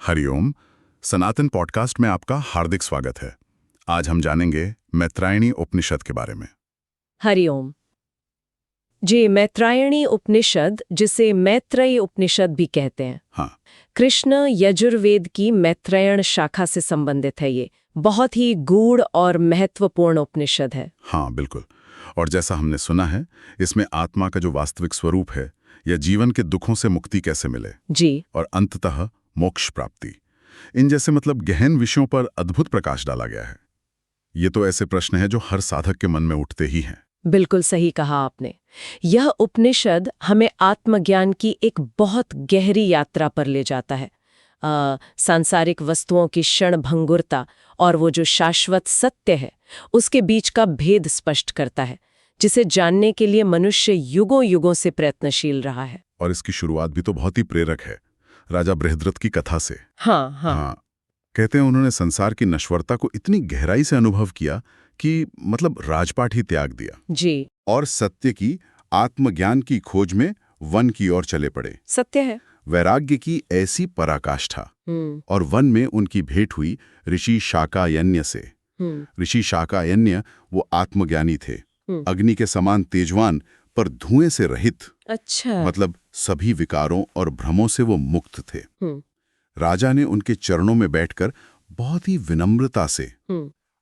हरिओम। सनातन podcast में आपका हार्दिक स्वागत है। आज हम जानेंगे मैत्रायणी उपनिषद के बारे में। हरिओम जी। मैत्रायणी उपनिषद, जिसे मैत्रेय उपनिषद भी कहते हैं, हाँ। कृष्ण यजुर्वेद की मैत्रेयण शाखा से संबंधित है। ये बहुत ही गूढ़ और महत्वपूर्ण उपनिषद है। हाँ, बिल्कुल। और जैसा हमने सुना है, इसमें आत्मा का जो वास्तविक स्वरूप है या जीवन के दुखों से मुक्ति कैसे मिले जी। और अंततः मोक्ष प्राप्ति, इन जैसे गहन विषयों पर अद्भुत प्रकाश डाला गया है। ये तो ऐसे प्रश्न हैं जो हर साधक के मन में उठते ही हैं। बिल्कुल सही कहा आपने। यह उपनिषद हमें आत्मज्ञान की एक बहुत गहरी यात्रा पर ले जाता है। सांसारिक वस्तुओं की क्षणभंगुरता और वो जो शाश्वत सत्य है, उसके बीच का भेद स्पष्ट करता है, जिसे जानने के लिए मनुष्य युगों युगों से प्रयत्नशील रहा है। और इसकी शुरुआत भी तो बहुत ही प्रेरक है, राजा बृहद्रथ की कथा से। हाँ। कहते हैं उन्होंने संसार की नश्वरता को इतनी गहराई से अनुभव किया कि राजपाट ही त्याग दिया जी। और सत्य की, आत्मज्ञान की खोज में वन की ओर चले पड़े। सत्य है। वैराग्य की ऐसी पराकाष्ठा। और वन में उनकी भेंट हुई ऋषि शाकायन्य से। ऋषि शाकायन्य वो आत्मज्ञानी थे, अग्नि के समान तेजवान पर धुएं से रहित। अच्छा। सभी विकारों और भ्रमों से वो मुक्त थे। राजा ने उनके चरणों में बैठकर बहुत ही विनम्रता से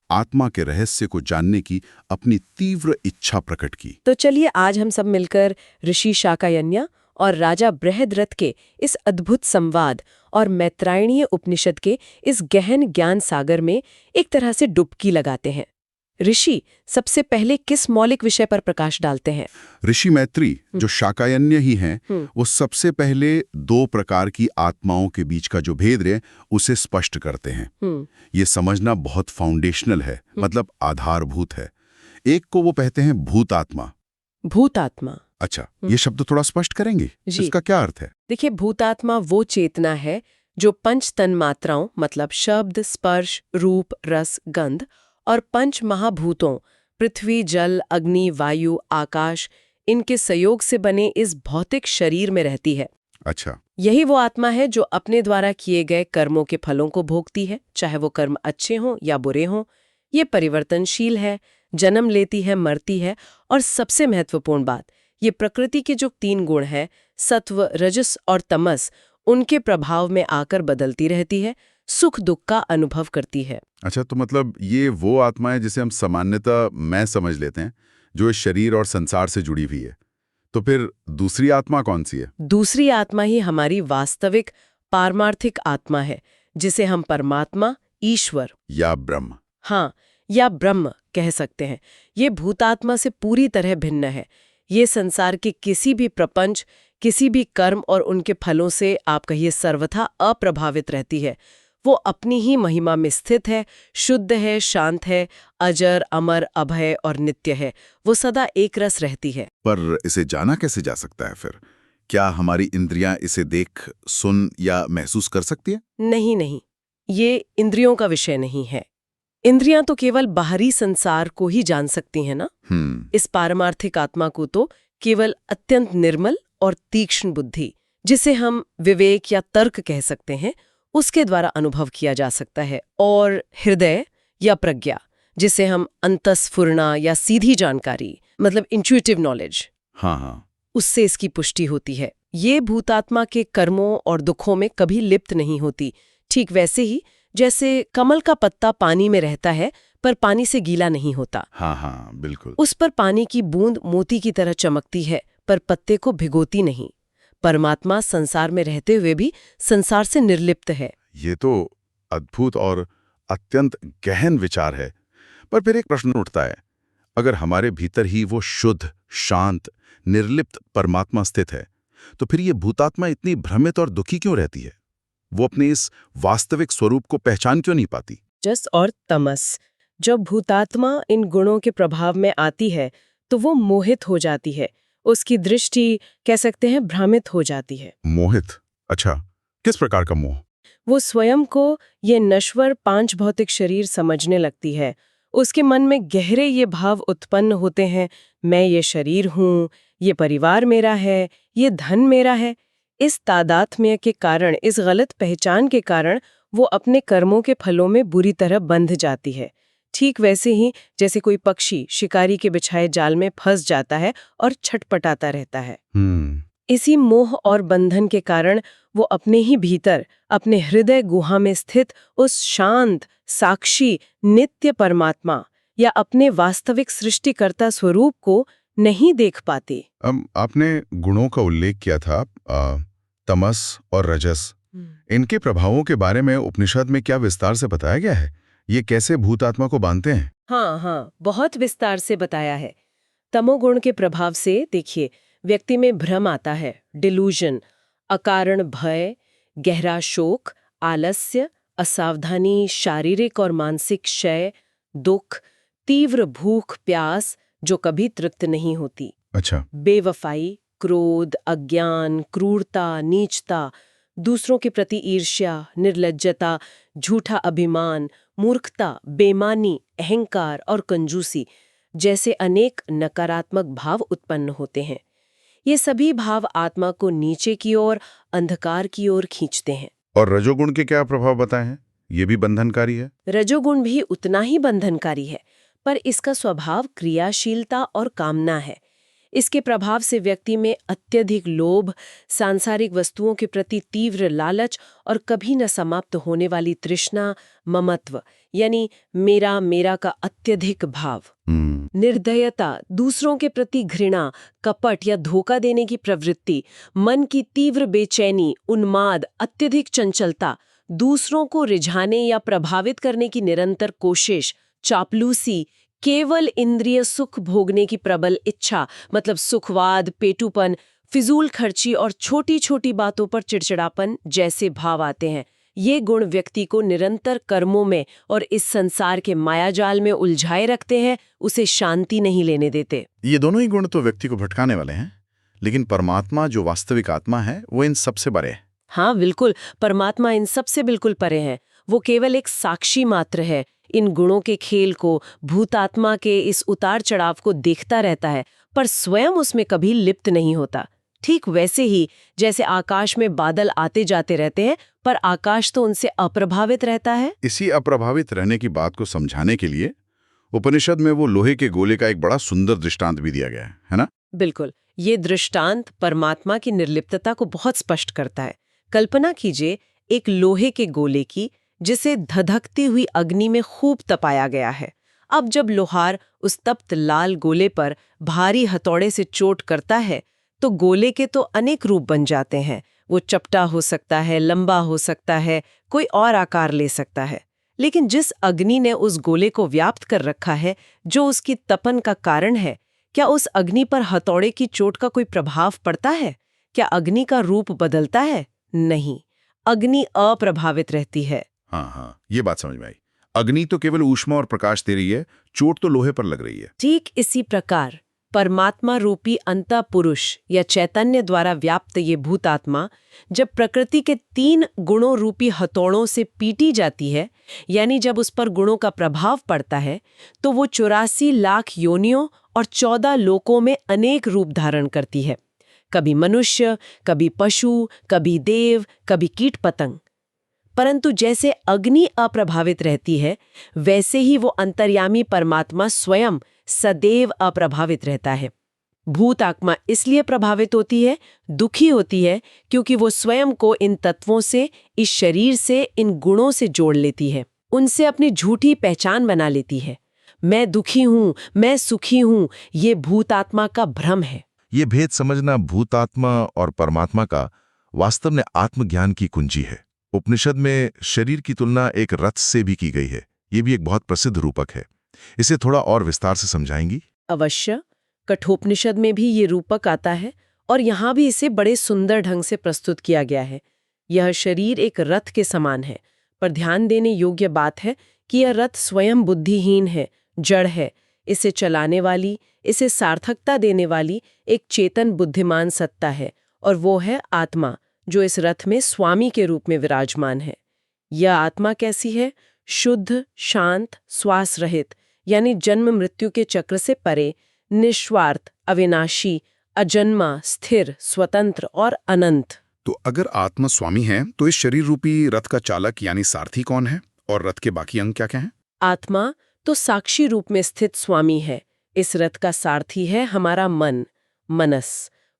आत्मा के रहस्य को जानने की अपनी तीव्र इच्छा प्रकट की। तो चलिए आज हम सब मिलकर ऋषि शाकायन्य और राजा बृहद्रथ के इस अद्भुत संवाद और मैत्रायणीय उपनिषद के इस गहन ज्ञान सागर में एक तरह से डुबकी लगाते हैं। ऋषि सबसे पहले किस मौलिक विषय पर प्रकाश डालते हैं? ऋषि मैत्री, जो शाकायन्य ही हैं, वो सबसे पहले दो प्रकार की आत्माओं के बीच का जो भेद है उसे स्पष्ट करते हैं। ये समझना बहुत फाउंडेशनल है, आधारभूत है। एक को वो कहते हैं भूतात्मा। भूतात्मा। अच्छा, ये शब्द थोड़ा स्पष्ट करेंगे, इसका क्या अर्थ है? देखिए, भूतात्मा वो चेतना है जो पंच तन्मात्राओं शब्द, स्पर्श, रूप, रस, गंध और पंच महाभूतों पृथ्वी, जल, अग्नि, वायु, आकाश, इनके सहयोग से बने इस भौतिक शरीर में रहती है। अच्छा। यही वो आत्मा है जो अपने द्वारा किए गए कर्मों के फलों को भोगती है, चाहे वो कर्म अच्छे हों या बुरे हों। ये परिवर्तनशील है, जन्म लेती है, मरती है, और सबसे महत्वपूर्ण बात, ये प्रकृति के जो 3 गुण हैं, सत्व, रजस और तमस, उनके प्रभाव में आकर बदलती रहती है, सुख दुख का अनुभव करती है। अच्छा, तो ये वो आत्मा है जिसे हम सामान्यतः मैं समझ लेते हैं, जो इस शरीर और संसार से जुड़ी हुई है। तो फिर दूसरी आत्मा कौन सी है? दूसरी आत्मा ही हमारी वास्तविक पारमार्थिक आत्मा है, जिसे हम परमात्मा, ईश्वर या ब्रह्म, या ब्रह्म कह सकते हैं। ये भूतात्मा से पूरी तरह भिन्न है। ये संसार के किसी भी प्रपंच, किसी भी कर्म और उनके फलों से आप कहिए सर्वथा अप्रभावित रहती है। वो अपनी ही महिमा में स्थित है, शुद्ध है, शांत है, अजर, अमर, अभय और नित्य है। वो सदा एक रस रहती है। पर इसे जाना कैसे जा सकता है फिर? क्या हमारी इंद्रियां इसे देख, सुन या महसूस कर सकती है? नहीं, ये इंद्रियों का विषय नहीं है। इंद्रियां तो केवल बाहरी संसार को ही जान सकती हैं ना। इस पारमार्थिक आत्मा को तो केवल अत्यंत निर्मल और तीक्ष्ण बुद्धि, जिसे हम विवेक या तर्क कह सकते हैं, उसके द्वारा अनुभव किया जा सकता है। और हृदय या प्रज्ञा, जिसे हम अंतस्फुरना या सीधी जानकारी इंट्यूटिव नॉलेज, उससे इसकी पुष्टि होती है। ये भूतात्मा के कर्मों और दुखों में कभी लिप्त नहीं होती। ठीक वैसे ही जैसे कमल का पत्ता पानी में रहता है पर पानी से गीला नहीं होता। बिल्कुल। उस पर पानी की बूंद मोती की तरह चमकती है पर पत्ते को भिगोती नहीं। परमात्मा संसार में रहते हुए भी संसार से निर्लिप्त है। ये तो अद्भुत और अत्यंत गहन विचार है। पर फिर एक प्रश्न उठता है, अगर हमारे भीतर ही वो शुद्ध, शांत, निर्लिप्त परमात्मा स्थित है, तो फिर ये भूतात्मा इतनी भ्रमित और दुखी क्यों रहती है? वो अपने इस वास्तविक स्वरूप को पहचान क्यों नहीं पाती? रजस और तमस, जब भूतात्मा इन गुणों के प्रभाव में आती है तो वो मोहित हो जाती है। उसकी दृष्टि कह सकते हैं भ्रमित हो जाती है। मोहित? अच्छा, किस प्रकार का मोह? वो स्वयं को ये नश्वर 5 भौतिक शरीर समझने लगती है। उसके मन में गहरे ये भाव उत्पन्न होते हैं, मैं ये शरीर हूँ, ये परिवार मेरा है, ये धन मेरा है। इस तादात्म्य के कारण, इस गलत पहचान के कारण वो अपने कर्मों के फलों में बुरी तरह बंध जाती है। ठीक वैसे ही जैसे कोई पक्षी शिकारी के बिछाए जाल में फंस जाता है और छटपटाता रहता है। इसी मोह और बंधन के कारण वो अपने ही भीतर, अपने हृदय गुहा में स्थित उस शांत, साक्षी, नित्य परमात्मा या अपने वास्तविक सृष्टिकर्ता स्वरूप को नहीं देख पाते। आपने गुणों का उल्लेख किया था, तमस और रजस। इनके प्रभावों के बारे में उपनिषद में क्या विस्तार से बताया गया है? ये कैसे भूतात्मा को बांधते हैं? हाँ, बहुत विस्तार से बताया है। तमोगुण के प्रभाव से देखिए, व्यक्ति में भ्रम आता है, डिलूजन, अकारण भय, गहरा शोक, आलस्य, असावधानी, शारीरिक और मानसिक क्षय, दुख, तीव्र भूख प्यास जो कभी तृप्त नहीं होती। अच्छा। बेवफाई, क्रोध, अज्ञान, क्रूरता, नीचता, दूसरों के प्रति ईर्ष्या, निर्लज्जता, झूठा अभिमान, मूर्खता, बेमानी, अहंकार और कंजूसी जैसे अनेक नकारात्मक भाव उत्पन्न होते हैं। ये सभी भाव आत्मा को नीचे की ओर, अंधकार की ओर खींचते हैं। और रजोगुण के क्या प्रभाव बताए हैं? ये भी बंधनकारी है? रजोगुण भी उतना ही बंधनकारी है, पर इसका स्वभाव क्रियाशीलता और कामना है। इसके प्रभाव से व्यक्ति में अत्यधिक लोभ, सांसारिक वस्तुओं के प्रति तीव्र लालच और कभी न समाप्त होने वाली तृष्णा, ममत्व यानी मेरा मेरा का अत्यधिक भाव, निर्दयता, दूसरों के प्रति घृणा, कपट या धोखा देने की प्रवृत्ति, मन की तीव्र बेचैनी, उन्माद, अत्यधिक चंचलता, दूसरों को रिझाने या प्रभावित करने की निरंतर कोशिश, चापलूसी, केवल इंद्रिय सुख भोगने की प्रबल इच्छा मतलब सुखवाद, पेटूपन, फिजूल खर्ची और छोटी छोटी बातों पर चिड़चिड़ापन जैसे भाव आते हैं। ये गुण व्यक्ति को निरंतर कर्मों में और इस संसार के मायाजाल में उलझाए रखते हैं, उसे शांति नहीं लेने देते। ये दोनों ही गुण तो व्यक्ति को भटकाने वाले हैं, लेकिन परमात्मा जो वास्तविक आत्मा है वो इन सबसे परे है। हाँ बिल्कुल, परमात्मा इन सबसे बिल्कुल परे है। वो केवल एक साक्षी मात्र है। इन गुणों के खेल को, भूतात्मा के इस उतार चढ़ाव को देखता रहता है, पर स्वयं उसमें कभी लिप्त नहीं होता। ठीक वैसे ही जैसे आकाश में बादल आते जाते रहते हैं, पर आकाश तो उनसे अप्रभावित रहता है। इसी अप्रभावित रहने की बात को समझाने के लिए उपनिषद में वो लोहे के गोले का एक बड़ा सुंदर दृष्टांत भी दिया गया है ना? बिल्कुल, ये दृष्टांत परमात्मा की निर्लिप्तता को बहुत स्पष्ट करता है। कल्पना कीजिए एक लोहे के गोले की, जिसे धधकती हुई अग्नि में खूब तपाया गया है। अब जब लोहार उस तप्त लाल गोले पर भारी हथौड़े से चोट करता है, तो गोले के तो अनेक रूप बन जाते हैं। वो चपटा हो सकता है, लंबा हो सकता है, कोई और आकार ले सकता है। लेकिन जिस अग्नि ने उस गोले को व्याप्त कर रखा है, जो उसकी तपन का कारण है, क्या उस अग्नि पर हथौड़े की चोट का कोई प्रभाव पड़ता है? क्या अग्नि का रूप बदलता है? नहीं, अग्नि अप्रभावित रहती है। हाँ, ये बात समझ में आई। अग्नि तो केवल ऊष्मा और प्रकाश दे रही है, चोट तो लोहे पर लग रही है। ठीक इसी प्रकार परमात्मा रूपी अंतः पुरुष या चैतन्य द्वारा व्याप्त ये भूतात्मा जब प्रकृति के 3 गुणों रूपी हथौड़ों से पीटी जाती है, यानी जब उस पर गुणों का प्रभाव पड़ता है, तो वो 84 लाख योनियों और 14 लोकों में अनेक रूप धारण करती है। कभी मनुष्य, कभी पशु, कभी देव, कभी कीट पतंग। परंतु जैसे अग्नि अप्रभावित रहती है, वैसे ही वो अंतर्यामी परमात्मा स्वयं सदैव अप्रभावित रहता है। भूत आत्मा इसलिए प्रभावित होती है, दुखी होती है, क्योंकि वो स्वयं को इन तत्वों से, इस शरीर से, इन गुणों से जोड़ लेती है, उनसे अपनी झूठी पहचान बना लेती है। मैं दुखी हूं, मैं सुखी हूं, ये भूतात्मा का भ्रम है। ये भेद समझना भूतात्मा और परमात्मा का वास्तव में आत्मज्ञान की कुंजी है। उपनिषद में शरीर की तुलना एक रथ से भी की गई है। ये भी एक बहुत प्रसिद्ध रूपक है। इसे थोड़ा और विस्तार से समझाएंगी? अवश्य। कठोपनिषद में भी ये रूपक आता है और यहाँ भी इसे बड़े सुंदर ढंग से प्रस्तुत किया गया है। यह शरीर एक रथ के समान है, पर ध्यान देने योग्य बात है कि यह रथ स्वयं बुद्धिहीन है, जड़ है। इसे चलाने वाली, इसे सार्थकता देने वाली एक चेतन बुद्धिमान सत्ता है, और वो है आत्मा, जो इस रथ में स्वामी के रूप में विराजमान है। यह आत्मा कैसी है? शुद्ध, शांत, श्वास रहित, यानी जन्म मृत्यु के चक्र से परे, निस्वार्थ, अविनाशी, अजन्मा, स्थिर, स्वतंत्र और अनंत। तो अगर आत्मा स्वामी है तो इस शरीर रूपी रथ का चालक यानी सारथी कौन है और रथ के बाकी अंग क्या क्या हैं? आत्मा तो साक्षी रूप में स्थित स्वामी है। इस रथ का सारथी है हमारा मनस।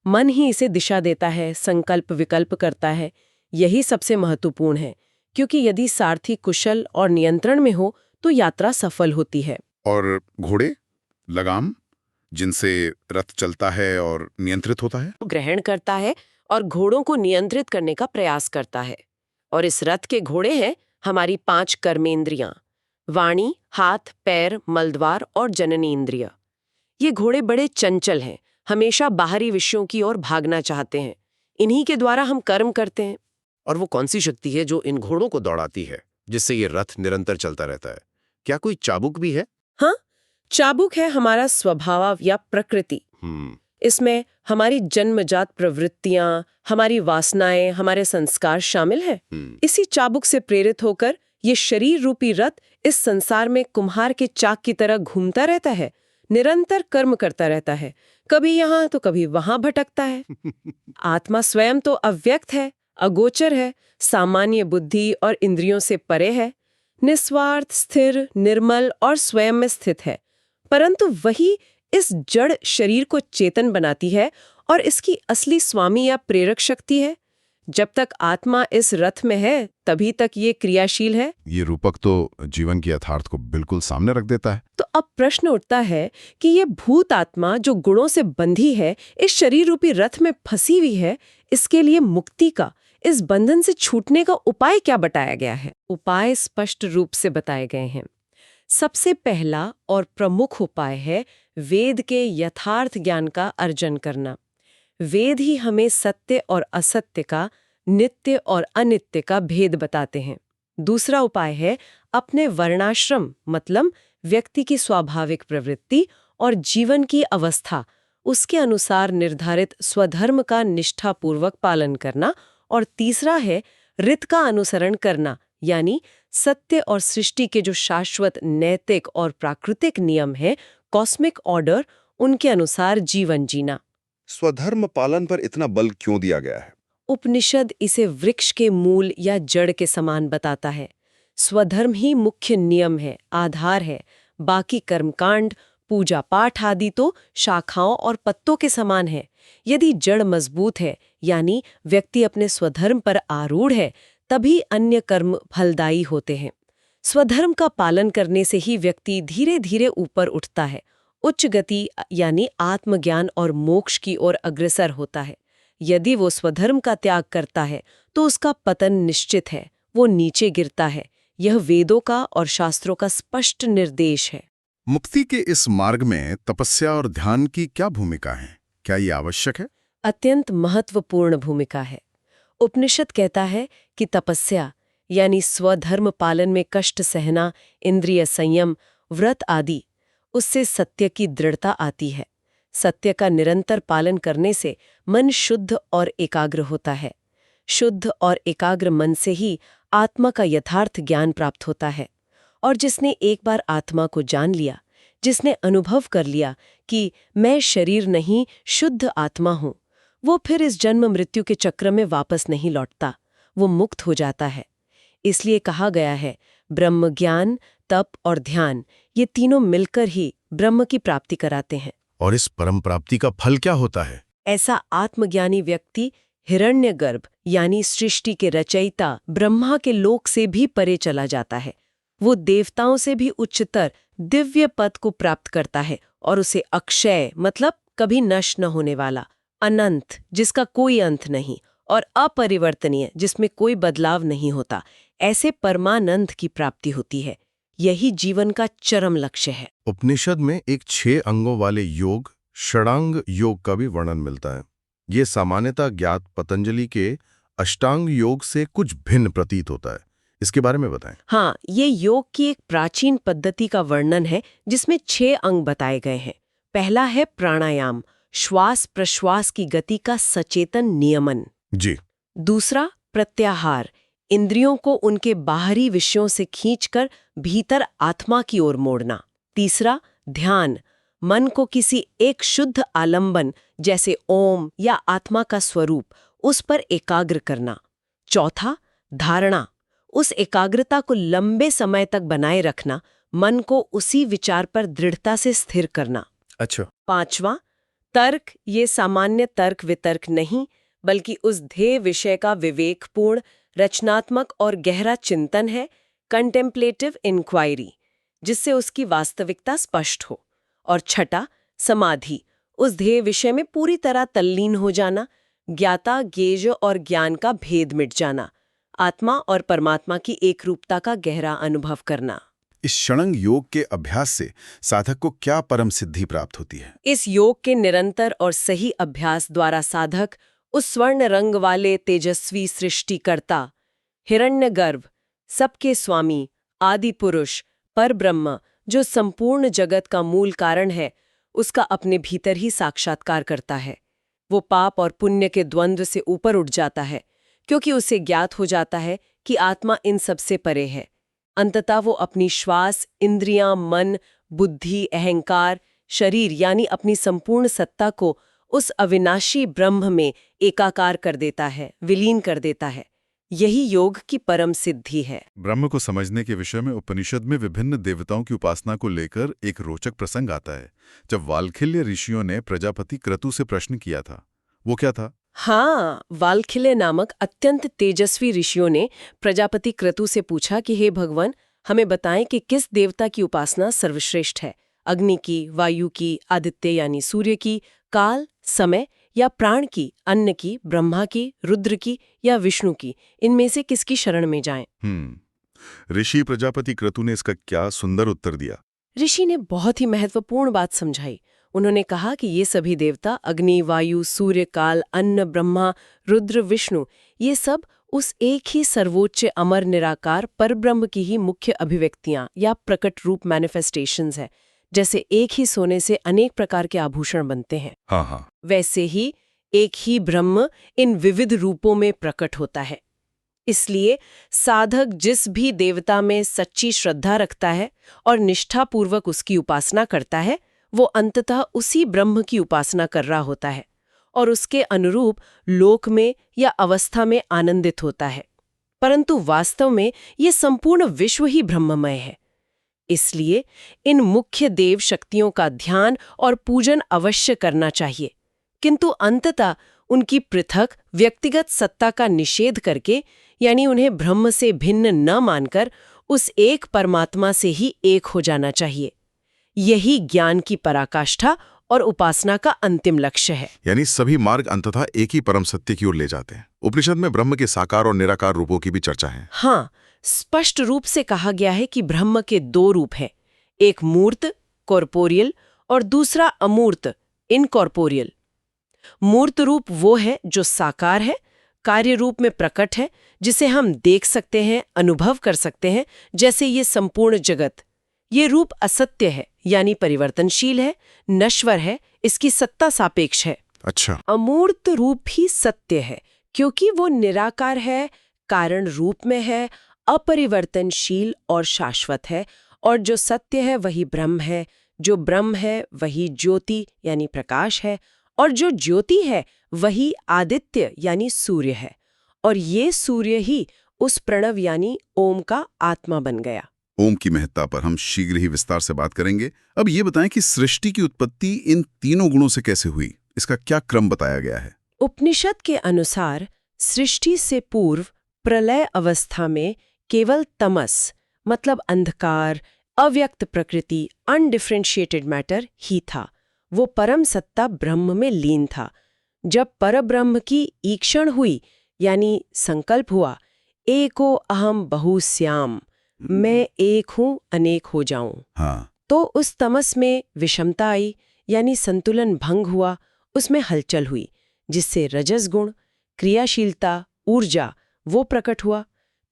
मन ही इसे दिशा देता है, संकल्प विकल्प करता है। यही सबसे महत्वपूर्ण है, क्योंकि यदि सारथी कुशल और नियंत्रण में हो तो यात्रा सफल होती है। और घोड़े, लगाम, जिनसे रथ चलता है और नियंत्रित होता है? ग्रहण करता है और घोड़ों को नियंत्रित करने का प्रयास करता है। और इस रथ के घोड़े हैं हमारी 5 कर्मेंद्रियां: वाणी, हाथ, पैर, मलद्वार और जननी इंद्रिय। ये घोड़े बड़े चंचल हैं, हमेशा बाहरी विषयों की ओर भागना चाहते हैं। इन्हीं के द्वारा हम कर्म करते हैं। और वो कौन सी शक्ति है जो इन घोड़ों को दौड़ाती है, जिससे ये रथ निरंतर चलता रहता है? क्या कोई चाबुक भी है? हाँ, चाबुक है हमारा स्वभाव या प्रकृति। इसमें हमारी जन्मजात प्रवृत्तियां, हमारी वासनाएं, हमारे संस्कार शामिल हैं। इसी चाबुक से प्रेरित होकर ये शरीर रूपी रथ इस संसार में कुम्हार के चाक की तरह घूमता रहता है, निरंतर कर्म करता रहता है, कभी यहाँ तो कभी वहां भटकता है। आत्मा स्वयं तो अव्यक्त है, अगोचर है, सामान्य बुद्धि और इंद्रियों से परे है, निस्वार्थ, स्थिर, निर्मल और स्वयं में स्थित है। परंतु वही इस जड़ शरीर को चेतन बनाती है और इसकी असली स्वामी या प्रेरक शक्ति है। जब तक आत्मा इस रथ में है तभी तक ये क्रियाशील है। ये रूपक तो जीवन की यथार्थ को बिल्कुल सामने रख देता है। तो अब प्रश्न उठता है कि ये भूत आत्मा जो गुणों से बंधी है, इस शरीर रूपी रथ में फंसी हुई है, इसके लिए मुक्ति का, इस बंधन से छूटने का उपाय क्या बताया गया है? उपाय स्पष्ट रूप से बताए गए हैं। सबसे पहला और प्रमुख उपाय है वेद के यथार्थ ज्ञान का अर्जन करना। वेद ही हमें सत्य और असत्य का, नित्य और अनित्य का भेद बताते हैं। दूसरा उपाय है अपने वर्णाश्रम, मतलब व्यक्ति की स्वाभाविक प्रवृत्ति और जीवन की अवस्था, उसके अनुसार निर्धारित स्वधर्म का निष्ठापूर्वक पालन करना। और तीसरा है ऋत का अनुसरण करना, यानी सत्य और सृष्टि के जो शाश्वत नैतिक और प्राकृतिक नियम हैं, कॉस्मिक ऑर्डर, उनके अनुसार जीवन जीना। स्वधर्म पालन पर इतना बल क्यों दिया गया है? उपनिषद इसे वृक्ष के मूल या जड़ के समान बताता है। स्वधर्म ही मुख्य नियम है, आधार है। बाकी कर्मकांड, पूजा पाठ आदि तो शाखाओं और पत्तों के समान है। यदि जड़ मजबूत है, यानी व्यक्ति अपने स्वधर्म पर आरूढ़ है, तभी अन्य कर्म फलदायी होते हैं। स्वधर्म का पालन करने से ही व्यक्ति धीरे धीरे ऊपर उठता है, उच्च गति यानी आत्मज्ञान और मोक्ष की ओर अग्रसर होता है। यदि वो स्वधर्म का त्याग करता है तो उसका पतन निश्चित है, वो नीचे गिरता है। यह वेदों का और शास्त्रों का स्पष्ट निर्देश है। मुक्ति के इस मार्ग में तपस्या और ध्यान की क्या भूमिका है? क्या ये आवश्यक है? अत्यंत महत्वपूर्ण भूमिका है। उपनिषद कहता है कि तपस्या यानी स्वधर्म पालन में कष्ट सहना, इंद्रिय संयम, व्रत आदि, उससे सत्य की दृढ़ता आती है। सत्य का निरंतर पालन करने से मन शुद्ध और एकाग्र होता है। शुद्ध और एकाग्र मन से ही आत्मा का यथार्थ ज्ञान प्राप्त होता है। और जिसने एक बार आत्मा को जान लिया, जिसने अनुभव कर लिया कि मैं शरीर नहीं शुद्ध आत्मा हूँ, वो फिर इस जन्म मृत्यु के चक्र में वापस नहीं लौटता, वो मुक्त हो जाता है। इसलिए कहा गया है ब्रह्म ज्ञान, तप और ध्यान, ये तीनों मिलकर ही ब्रह्म की प्राप्ति कराते हैं। और इस परम प्राप्ति का फल क्या होता है? ऐसा आत्मज्ञानी व्यक्ति हिरण्यगर्भ यानी सृष्टि के रचयिता ब्रह्मा के लोक से भी परे चला जाता है। वो देवताओं से भी उच्चतर दिव्य पद को प्राप्त करता है और उसे अक्षय, मतलब कभी नष्ट न होने वाला, अनंत जिसका कोई अंत नहीं, और अपरिवर्तनीय जिसमें कोई बदलाव नहीं होता, ऐसे परमानंद की प्राप्ति होती है। यही जीवन का चरम लक्ष्य है। उपनिषद में एक 6 अंगों वाले योग, षडांग योग का भी वर्णन मिलता है। ये सामान्यतः ज्ञात पतंजलि के अष्टांग योग से कुछ भिन्न प्रतीत होता है। इसके बारे में बताएं। हाँ, ये योग की एक प्राचीन पद्धति का वर्णन है जिसमें 6 अंग बताए गए हैं। पहला है प्राणायाम, श्वास प्रश्वास की गति का सचेतन नियमन। जी। दूसरा प्रत्याहार, इंद्रियों को उनके बाहरी विषयों से खींचकर भीतर आत्मा की ओर मोड़ना। तीसरा ध्यान, मन को किसी एक शुद्ध आलंबन जैसे ओम या आत्मा का स्वरूप, उस पर एकाग्र करना। चौथा, धारणा, उस एकाग्रता को लंबे समय तक बनाए रखना, मन को उसी विचार पर दृढ़ता से स्थिर करना। अच्छा। पांचवा, तर्क, ये सामान्य तर्क वितर्क नहीं, बल्कि उस ध्येय विषय का विवेकपूर्ण, रचनात्मक और गहरा चिंतन है, कंटेम्पलेटिव इंक्वायरी, जिससे उसकी वास्तविकता स्पष्ट हो। और छठा, समाधि, उस ध्येय विषय में पूरी तरह तल्लीन हो जाना, ज्ञाता गेज और ज्ञान का भेद मिट जाना, आत्मा और परमात्मा की एकरूपता का गहरा अनुभव करना। इस षडंग योग के अभ्यास से साधक को क्या परम सिद्धि प्राप्त होती है? इस योग के निरंतर और सही अभ्यास द्वारा साधक उस स्वर्ण रंग वाले तेजस्वी सृष्टिकर्ता, हिरण्यगर्भ, सबके स्वामी, आदि पुरुष, परब्रह्म, जो संपूर्ण जगत का मूल कारण है, उसका अपने भीतर ही साक्षात्कार करता है। वो पाप और पुण्य के द्वंद्व से ऊपर उठ जाता है, क्योंकि उसे ज्ञात हो जाता है कि आत्मा इन सबसे परे है। अंततः वो अपनी श्वास, इंद्रियां, मन, बुद्धि, अहंकार, शरीर यानी अपनी संपूर्ण सत्ता को उस अविनाशी ब्रह्म में एकाकार कर देता है, विलीन कर देता है। यही योग की परम सिद्धि है। ब्रह्म को समझने के विषय में उपनिषद में विभिन्न देवताओं की उपासना को लेकर एक रोचक प्रसंग आता है। जब वाल्खिल्य ऋषियों ने प्रजापति क्रतु से प्रश्न किया था, वो क्या था? हाँ, वाल्खिल्य नामक अत्यंत तेजस्वी ऋषियों ने प्रजापति क्रतु से पूछा कि हे भगवान, हमें बताएं कि किस देवता की उपासना सर्वश्रेष्ठ है, अग्नि की, वायु की, आदित्य यानी सूर्य की, काल, समय या प्राण की, अन्न की, ब्रह्मा की, रुद्र की या विष्णु की, इनमें से किसकी शरण में जाएं? ऋषि प्रजापति क्रतु ने इसका क्या सुंदर उत्तर दिया। ऋषि ने बहुत ही महत्वपूर्ण बात समझाई। उन्होंने कहा कि ये सभी देवता, अग्नि, वायु, सूर्य, काल, अन्न, ब्रह्मा, रुद्र, विष्णु, ये सब उस एक ही सर्वोच्च अमर निराकार परब्रह्म की ही मुख्य अभिव्यक्तियां या प्रकट रूप मैनिफेस्टेशंस है। जैसे एक ही सोने से अनेक प्रकार के आभूषण बनते हैं, हाँ, वैसे ही एक ही ब्रह्म इन विविध रूपों में प्रकट होता है। इसलिए साधक जिस भी देवता में सच्ची श्रद्धा रखता है और निष्ठापूर्वक उसकी उपासना करता है, वो अंततः उसी ब्रह्म की उपासना कर रहा होता है और उसके अनुरूप लोक में या अवस्था में आनंदित होता है। परंतु वास्तव में ये संपूर्ण विश्व ही ब्रह्ममय है। इसलिए इन मुख्य देव शक्तियों का ध्यान और पूजन अवश्य करना चाहिए, किंतु अंततः उनकी पृथक व्यक्तिगत सत्ता का निषेध करके, यानी उन्हें ब्रह्म से भिन्न न मानकर, उस एक परमात्मा से ही एक हो जाना चाहिए। यही ज्ञान की पराकाष्ठा और उपासना का अंतिम लक्ष्य है। यानी सभी मार्ग अंततः एक ही परम सत्य की ओर ले जाते हैं। उपनिषद में ब्रह्म के साकार और निराकार रूपों की भी चर्चा है। हाँ, स्पष्ट रूप से कहा गया है कि ब्रह्म के दो रूप हैं, एक मूर्त कॉर्पोरियल और दूसरा अमूर्त इनकॉर्पोरियल। मूर्त रूप वो है जो साकार है, कार्य रूप में प्रकट है, जिसे हम देख सकते हैं, अनुभव कर सकते हैं, जैसे ये संपूर्ण जगत। ये रूप असत्य है, यानी परिवर्तनशील है, नश्वर है, इसकी सत्ता सापेक्ष है। अच्छा। अमूर्त रूप ही सत्य है, क्योंकि वो निराकार है, कारण रूप में है, अपरिवर्तनशील और शाश्वत है, और जो सत्य है वही ब्रह्म है, जो ब्रह्म है वही ज्योति यानी प्रकाश है, और जो ज्योति है वही आदित्य यानी सूर्य है, और ये सूर्य ही उस प्रणव यानी ओम का आत्मा बन गया। ओम की महत्ता पर हम शीघ्र ही विस्तार से बात करेंगे। अब ये बताएं कि सृष्टि की उत्पत्ति इन तीनों गुणों से कैसे हुई, इसका क्या क्रम बताया गया है? उपनिषद के अनुसार सृष्टि से पूर्व प्रलय अवस्था में केवल तमस मतलब अंधकार, अव्यक्त प्रकृति, अनडिफरेंशिएटेड मैटर ही था। वो परम सत्ता ब्रह्म में लीन था। जब परब्रह्म की ईक्षण हुई यानी संकल्प हुआ, एको अहम बहुश्याम, मैं एक हूं अनेक हो जाऊं, हाँ। तो उस तमस में विषमता आई यानी संतुलन भंग हुआ, उसमें हलचल हुई, जिससे रजस गुण, क्रियाशीलता, ऊर्जा वो प्रकट हुआ।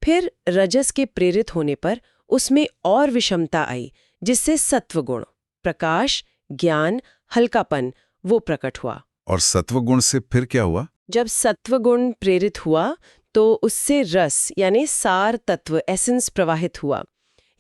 फिर रजस के प्रेरित होने पर उसमें और विषमता आई, जिससे सत्वगुण, प्रकाश, ज्ञान, हल्कापन वो प्रकट हुआ। और सत्वगुण से फिर क्या हुआ? जब सत्वगुण प्रेरित हुआ तो उससे रस यानी सार तत्व एसेंस प्रवाहित हुआ।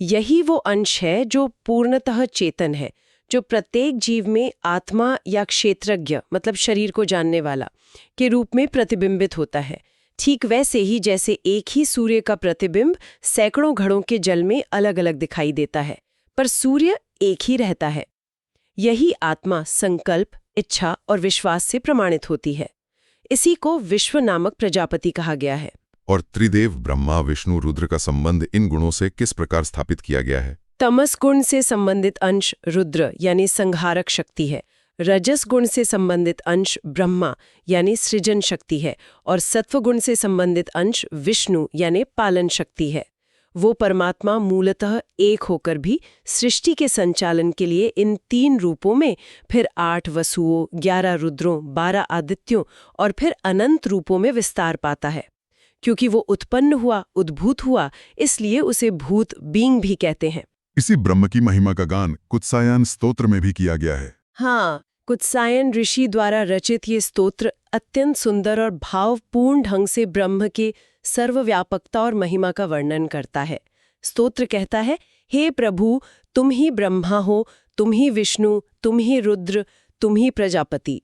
यही वो अंश है जो पूर्णतः चेतन है, जो प्रत्येक जीव में आत्मा या क्षेत्रज्ञ मतलब शरीर को जानने वाला के रूप में प्रतिबिंबित होता है। ठीक वैसे ही जैसे एक ही सूर्य का प्रतिबिंब सैकड़ों घड़ों के जल में अलग अलग दिखाई देता है, पर सूर्य एक ही रहता है। यही आत्मा संकल्प, इच्छा और विश्वास से प्रमाणित होती है। इसी को विश्व नामक प्रजापति कहा गया है। और त्रिदेव ब्रह्मा विष्णु रुद्र का संबंध इन गुणों से किस प्रकार स्थापित किया गया है? तमस गुण से संबंधित अंश रुद्र यानी संहारक शक्ति है, रजस गुण से संबंधित अंश ब्रह्मा यानी सृजन शक्ति है, और सत्व गुण से संबंधित अंश विष्णु यानी पालन शक्ति है। वो परमात्मा मूलतः एक होकर भी सृष्टि के संचालन के लिए इन 3 रूपों में, फिर 8 वसुओं, 11 रुद्रों, 12 आदित्यों और फिर अनंत रूपों में विस्तार पाता है। क्योंकि वो उत्पन्न हुआ, उद्भूत हुआ, इसलिए उसे भूत बींग भी कहते हैं। इसी ब्रह्म की महिमा का गान कुत्सायन स्तोत्र में भी किया गया है। हाँ, कुत्सायन ऋषि द्वारा रचित ये स्तोत्र अत्यंत सुंदर और भावपूर्ण ढंग से ब्रह्म के सर्वव्यापकता और महिमा का वर्णन करता है। स्तोत्र कहता है, हे प्रभु, तुम ही ब्रह्मा हो, तुम ही विष्णु, तुम ही रुद्र, तुम ही प्रजापति,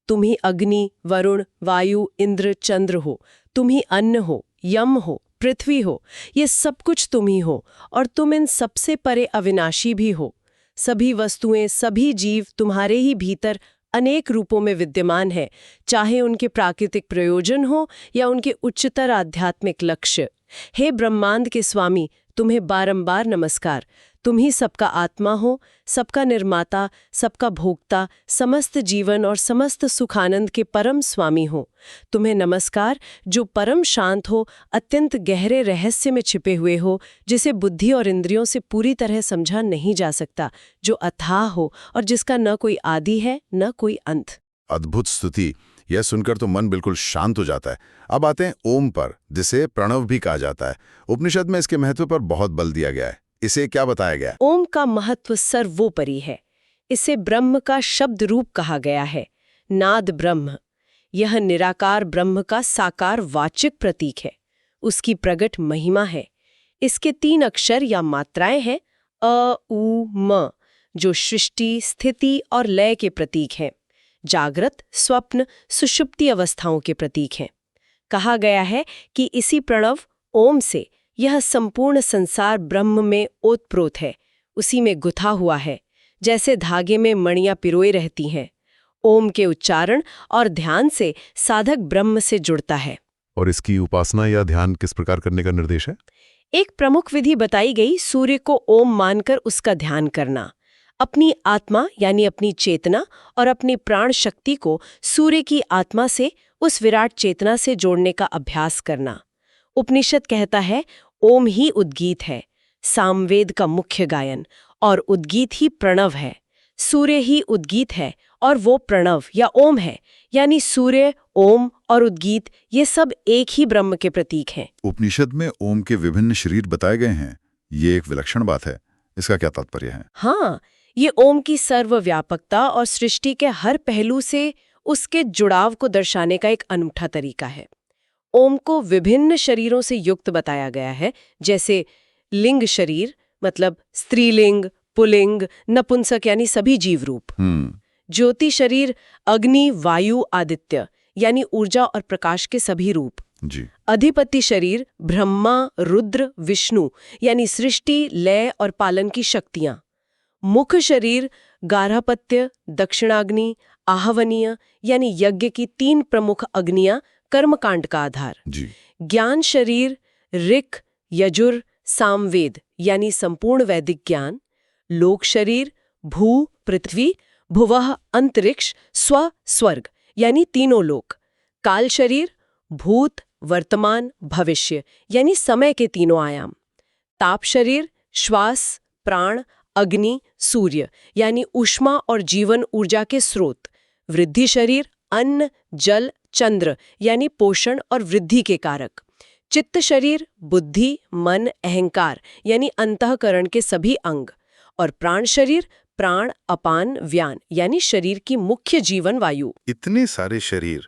तुम ही अग्नि, वरुण, वायु, इंद्र, चंद्र हो, तुम ही अन्न हो, यम हो, पृथ्वी हो, ये सब कुछ तुम ही हो, और तुम इन सबसे परे अविनाशी भी हो। सभी वस्तुएं, सभी जीव तुम्हारे ही भीतर अनेक रूपों में विद्यमान है, चाहे उनके प्राकृतिक प्रयोजन हो या उनके उच्चतर आध्यात्मिक लक्ष्य। हे ब्रह्मांड के स्वामी, तुम्हें बारंबार नमस्कार। तुम ही सबका आत्मा हो, सबका निर्माता, सबका भोक्ता, समस्त जीवन और समस्त सुखानंद के परम स्वामी हो। तुम्हें नमस्कार जो परम शांत हो, अत्यंत गहरे रहस्य में छिपे हुए हो, जिसे बुद्धि और इंद्रियों से पूरी तरह समझा नहीं जा सकता, जो अथाह हो और जिसका न कोई आदि है न कोई अंत। अद्भुत स्तुति। यह सुनकर तो मन बिल्कुल शांत हो जाता है। अब आते हैं ओम पर, जिसे प्रणव भी कहा जाता है। उपनिषद में इसके महत्व पर बहुत बल दिया गया है। इसे क्या बताया गया? ओम का महत्व सर्वोपरि है। इसे ब्रह्म का शब्द रूप कहा गया है, नाद ब्रह्म। यह निराकार ब्रह्म का साकार वाचिक प्रतीक है, उसकी प्रगट महिमा है। इसके 3 अक्षर या मात्राएं हैं अ, उ, म, जो सृष्टि, स्थिति और लय के प्रतीक हैं। जागृत, स्वप्न, सुषुप्ति अवस्थाओं के प्रतीक हैं। कहा गया है कि इसी प्रणव ओम से यह संपूर्ण संसार ब्रह्म में ओतप्रोत है, उसी में गुथा हुआ है, जैसे धागे में मणियां पिरोई रहती हैं। ओम के उच्चारण और ध्यान से साधक ब्रह्म से जुड़ता है। और इसकी उपासना या ध्यान किस प्रकार करने का निर्देश है? एक प्रमुख विधि बताई गई, सूर्य को ओम मानकर उसका ध्यान करना। अपनी आत्मा यानी अपनी चेतना और अपनी प्राण शक्ति को सूर्य की आत्मा से, उस विराट चेतना से जोड़ने का अभ्यास करना। उपनिषद कहता है, ओम ही उद्गीत है, सामवेद का मुख्य गायन, और उद्गीत ही प्रणव है। सूर्य ही उद्गीत है और वो प्रणव या ओम है, यानी सूर्य, ओम और उद्गीत ये सब एक ही ब्रह्म के प्रतीक हैं। उपनिषद में ओम के विभिन्न शरीर बताए गए हैं। ये एक विलक्षण बात है। इसका क्या तात्पर्य है? हाँ, ये ओम की सर्वव्यापकता और सृष्टि के हर पहलू से उसके जुड़ाव को दर्शाने का एक अनूठा तरीका है। ओम को विभिन्न शरीरों से युक्त बताया गया है, जैसे लिंग शरीर मतलब स्त्रीलिंग, पुलिंग, नपुंसक यानी सभी जीव रूप। ज्योति शरीर अग्नि, वायु, आदित्य यानी ऊर्जा और प्रकाश के सभी रूप। जी। अधिपति शरीर ब्रह्मा, रुद्र, विष्णु यानी सृष्टि, लय और पालन की शक्तियां। मुख शरीर गार्हपत्य, दक्षिणाग्नि, आहवनीय यानी यज्ञ की 3 प्रमुख अग्नियां, कर्मकांड का आधार। जी। ज्ञान शरीर ऋक्, यजुर, सामवेद यानी संपूर्ण वैदिक ज्ञान। लोक शरीर भू, पृथ्वी, भुवः अंतरिक्ष, स्व, स्वर्ग यानी तीनों लोक। काल शरीर भूत, वर्तमान, भविष्य यानी समय के तीनों आयाम। ताप शरीर श्वास, प्राण, अग्नि, सूर्य यानी ऊष्मा और जीवन ऊर्जा के स्रोत। वृद्धि शरीर अन्न, जल, चंद्र यानी पोषण और वृद्धि के कारक। चित्त शरीर बुद्धि, मन, अहंकार यानी अंतःकरण के सभी अंग। और प्राण शरीर प्राण, अपान, व्यान यानी शरीर की मुख्य जीवन वायु। इतने सारे शरीर,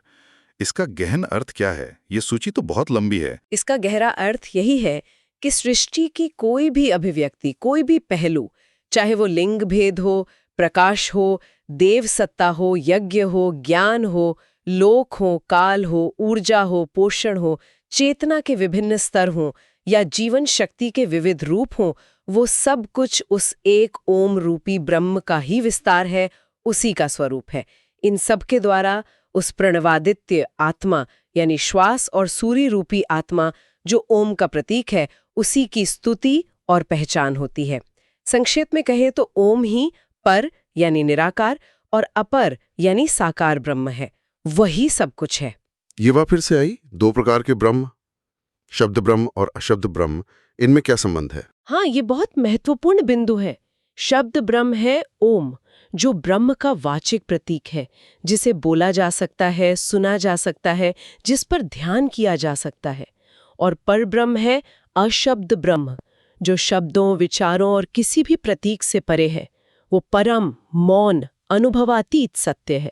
इसका गहन अर्थ क्या है? ये सूची तो बहुत लंबी है। इसका गहरा अर्थ यही है कि सृष्टि की कोई भी अभिव्यक्ति, कोई भी पहलू, चाहे वो लिंग भेद हो, प्रकाश हो, देव सत्ता हो, यज्ञ हो, ज्ञान हो, लोक हो, काल हो, ऊर्जा हो, पोषण हो, चेतना के विभिन्न स्तर हों या जीवन शक्ति के विविध रूप हों, वो सब कुछ उस एक ओम रूपी ब्रह्म का ही विस्तार है, उसी का स्वरूप है। इन सब के द्वारा उस प्रणवादित्य आत्मा यानी श्वास और सूर्य रूपी आत्मा जो ओम का प्रतीक है, उसी की स्तुति और पहचान होती है। संक्षेप में कहें तो ओम ही पर यानी निराकार और अपर यानी साकार ब्रह्म है, वही सब कुछ है। ये बात फिर से आई, दो प्रकार के ब्रह्म, शब्द ब्रह्म और अशब्द ब्रह्म, इनमें क्या संबंध है? हाँ, ये बहुत महत्वपूर्ण बिंदु है। शब्द ब्रह्म है ओम, जो ब्रह्म का वाचिक प्रतीक है, जिसे बोला जा सकता है, सुना जा सकता है, जिस पर ध्यान किया जा सकता है। और परब्रह्म है अशब्द ब्रह्म, जो शब्दों, विचारों और किसी भी प्रतीक से परे है। वो परम, मौन, अनुभवातीत सत्य है।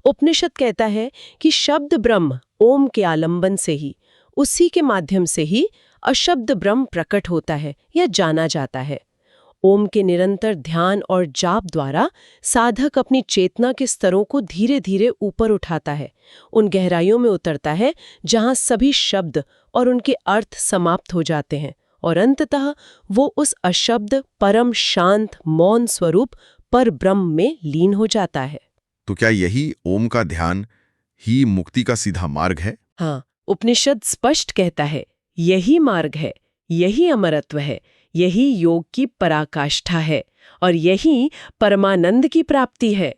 उपनिषद कहता है कि शब्द ब्रह्म ओम के आलंबन से ही, उसी के माध्यम से ही अशब्द ब्रह्म प्रकट होता है या जाना जाता है। ओम के निरंतर ध्यान और जाप द्वारा साधक अपनी चेतना के स्तरों को धीरे धीरे ऊपर उठाता है, उन गहराइयों में उतरता है जहां सभी शब्द और उनके अर्थ समाप्त हो जाते हैं, और अंततः वो उस अशब्द परम शांत मौन स्वरूप पर ब्रह्म में लीन हो जाता है। तो क्या यही ओम का ध्यान ही मुक्ति का सीधा मार्ग है? हाँ, उपनिषद स्पष्ट कहता है, यही मार्ग है, यही अमरत्व है, यही योग की पराकाष्ठा है और यही परमानंद की प्राप्ति है।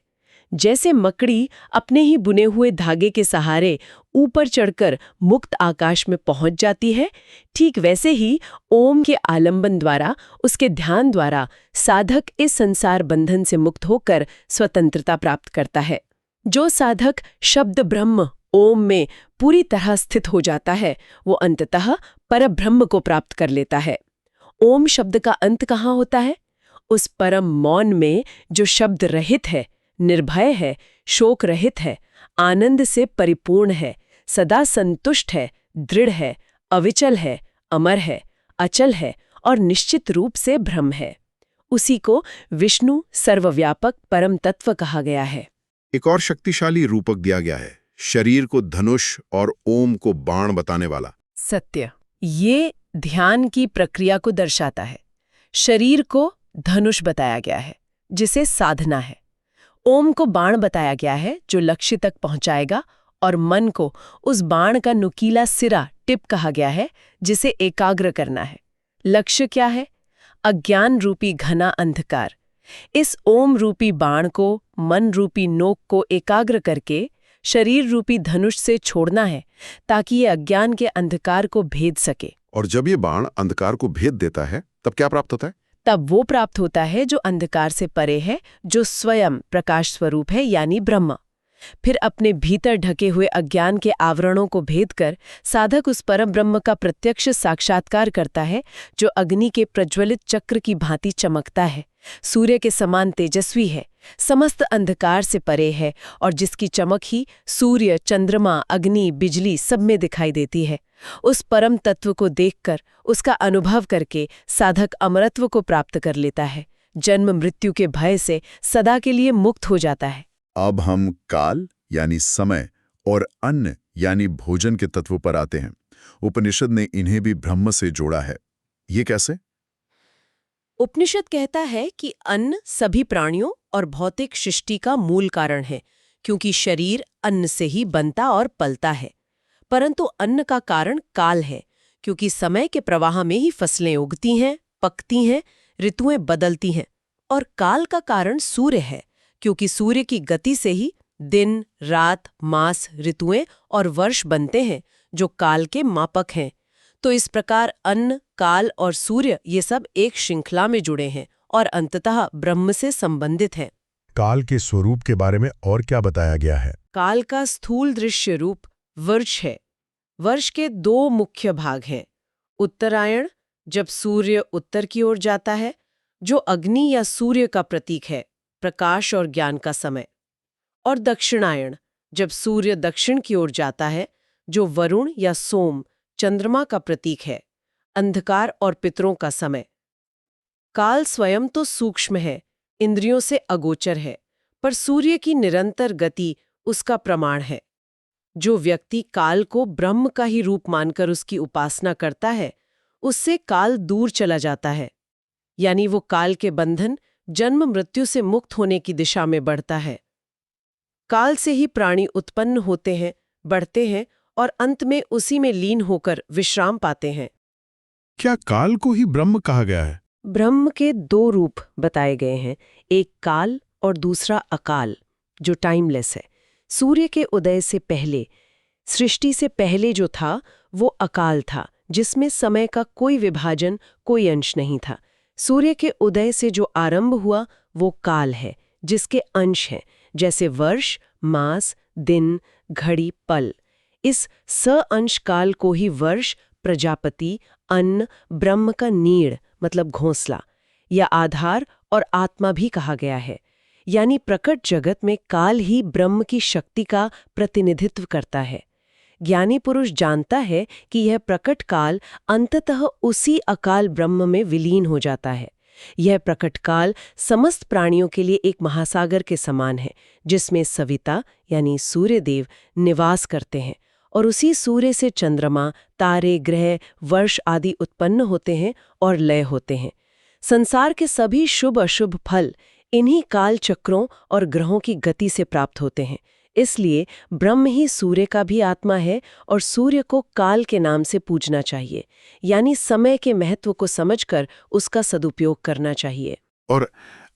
जैसे मकड़ी अपने ही बुने हुए धागे के सहारे ऊपर चढ़कर मुक्त आकाश में पहुंच जाती है, ठीक वैसे ही ओम के आलंबन द्वारा, उसके ध्यान द्वारा साधक इस संसार बंधन से मुक्त होकर स्वतंत्रता प्राप्त करता है। जो साधक शब्द ब्रह्म ओम में पूरी तरह स्थित हो जाता है, वो अंततः परब्रह्म को प्राप्त कर लेता है। ओम शब्द का अंत कहाँ होता है? उस परम मौन में जो शब्द रहित है, निर्भय है, शोक रहित है, आनंद से परिपूर्ण है, सदा संतुष्ट है, दृढ़ है, अविचल है, अमर है, अचल है और निश्चित रूप से ब्रह्म है। उसी को विष्णु सर्वव्यापक परम तत्व कहा गया है। एक और शक्तिशाली रूपक दिया गया है, शरीर को धनुष और ओम को बाण बताने वाला। सत्य, ये ध्यान की प्रक्रिया को दर्शाता है। शरीर को धनुष बताया गया है, जिसे साधना है। ओम को बाण बताया गया है, जो लक्ष्य तक पहुंचाएगा, और मन को उस बाण का नुकीला सिरा, टिप कहा गया है, जिसे एकाग्र करना है। लक्ष्य क्या है? अज्ञान रूपी घना अंधकार। इस ओम रूपी बाण को, मन रूपी नोक को एकाग्र करके शरीर रूपी धनुष से छोड़ना है, ताकि ये अज्ञान के अंधकार को भेद सके। और जब ये बाण अंधकार को भेद देता है, तब क्या प्राप्त होता है? तब वो प्राप्त होता है जो अंधकार से परे है, जो स्वयं प्रकाश स्वरूप है, यानी ब्रह्म। फिर अपने भीतर ढके हुए अज्ञान के आवरणों को भेदकर साधक उस परम ब्रह्म का प्रत्यक्ष साक्षात्कार करता है, जो अग्नि के प्रज्वलित चक्र की भांति चमकता है, सूर्य के समान तेजस्वी है, समस्त अंधकार से परे है और जिसकी चमक ही सूर्य, चंद्रमा, अग्नि, बिजली सब में दिखाई देती है। उस परम तत्व को देखकर, उसका अनुभव करके साधक अमरत्व को प्राप्त कर लेता है, जन्म मृत्यु के भय से सदा के लिए मुक्त हो जाता है। अब हम काल यानी समय और अन्न यानी भोजन के तत्वों पर आते हैं। उपनिषद ने इन्हें भी ब्रह्म से जोड़ा है। ये कैसे? उपनिषद कहता है कि अन्न सभी प्राणियों और भौतिक सृष्टि का मूल कारण है, क्योंकि शरीर अन्न से ही बनता और पलता है। परंतु अन्न का कारण काल है, क्योंकि समय के प्रवाह में ही फसलें उगती हैं, पकती हैं, ऋतुएं बदलती हैं। और काल का कारण सूर्य है, क्योंकि सूर्य की गति से ही दिन, रात, मास, ऋतुएं और वर्ष बनते हैं, जो काल के मापक हैं। तो इस प्रकार अन्न, काल और सूर्य ये सब एक श्रृंखला में जुड़े हैं और अंततः ब्रह्म से संबंधित हैं। काल के स्वरूप के बारे में और क्या बताया गया है? काल का स्थूल दृश्य रूप वर्ष है। वर्ष के दो मुख्य भाग हैं। उत्तरायण, जब सूर्य उत्तर की ओर जाता है, जो अग्नि या सूर्य का प्रतीक है, प्रकाश और ज्ञान का समय। और दक्षिणायण, जब सूर्य दक्षिण की ओर जाता है, जो वरुण या सोम, चंद्रमा का प्रतीक है, अंधकार और पितरों का समय। काल स्वयं तो सूक्ष्म है, इंद्रियों से अगोचर है, पर सूर्य की निरंतर गति उसका प्रमाण है। जो व्यक्ति काल को ब्रह्म का ही रूप मानकर उसकी उपासना करता है, उससे काल दूर चला जाता है, यानी वो काल के बंधन, जन्म मृत्यु से मुक्त होने की दिशा में बढ़ता है। काल से ही प्राणी उत्पन्न होते हैं, बढ़ते हैं और अंत में उसी में लीन होकर विश्राम पाते हैं। क्या काल को ही ब्रह्म कहा गया है? ब्रह्म के दो रूप बताए गए हैं, एक काल और दूसरा अकाल, जो टाइमलेस है। सूर्य के उदय से पहले, सृष्टि से पहले जो था वो अकाल था, जिसमें समय का कोई विभाजन, कोई अंश नहीं था। सूर्य के उदय से जो आरंभ हुआ वो काल है, जिसके अंश हैं, जैसे वर्ष, मास, दिन, घड़ी, पल। इस स-अंश काल को ही वर्ष, प्रजापति, अन्न, ब्रह्म का नीड़ मतलब घोंसला या आधार और आत्मा भी कहा गया है। यानी प्रकट जगत में काल ही ब्रह्म की शक्ति का प्रतिनिधित्व करता है। ज्ञानी पुरुष जानता है कि यह प्रकट काल अंततः उसी अकाल ब्रह्म में विलीन हो जाता है। यह प्रकट काल समस्त प्राणियों के लिए एक महासागर के समान है, जिसमें सविता यानी सूर्यदेव निवास करते हैं, और उसी सूर्य से चंद्रमा, तारे, ग्रह, वर्ष आदि उत्पन्न होते हैं और लय होते हैं। संसार के सभी शुभ अशुभ फल इन्हीं काल चक्रों और ग्रहों की गति से प्राप्त होते हैं। इसलिए ब्रह्म ही सूर्य का भी आत्मा है और सूर्य को काल के नाम से पूजना चाहिए, यानी समय के महत्व को समझकर उसका सदुपयोग करना चाहिए। और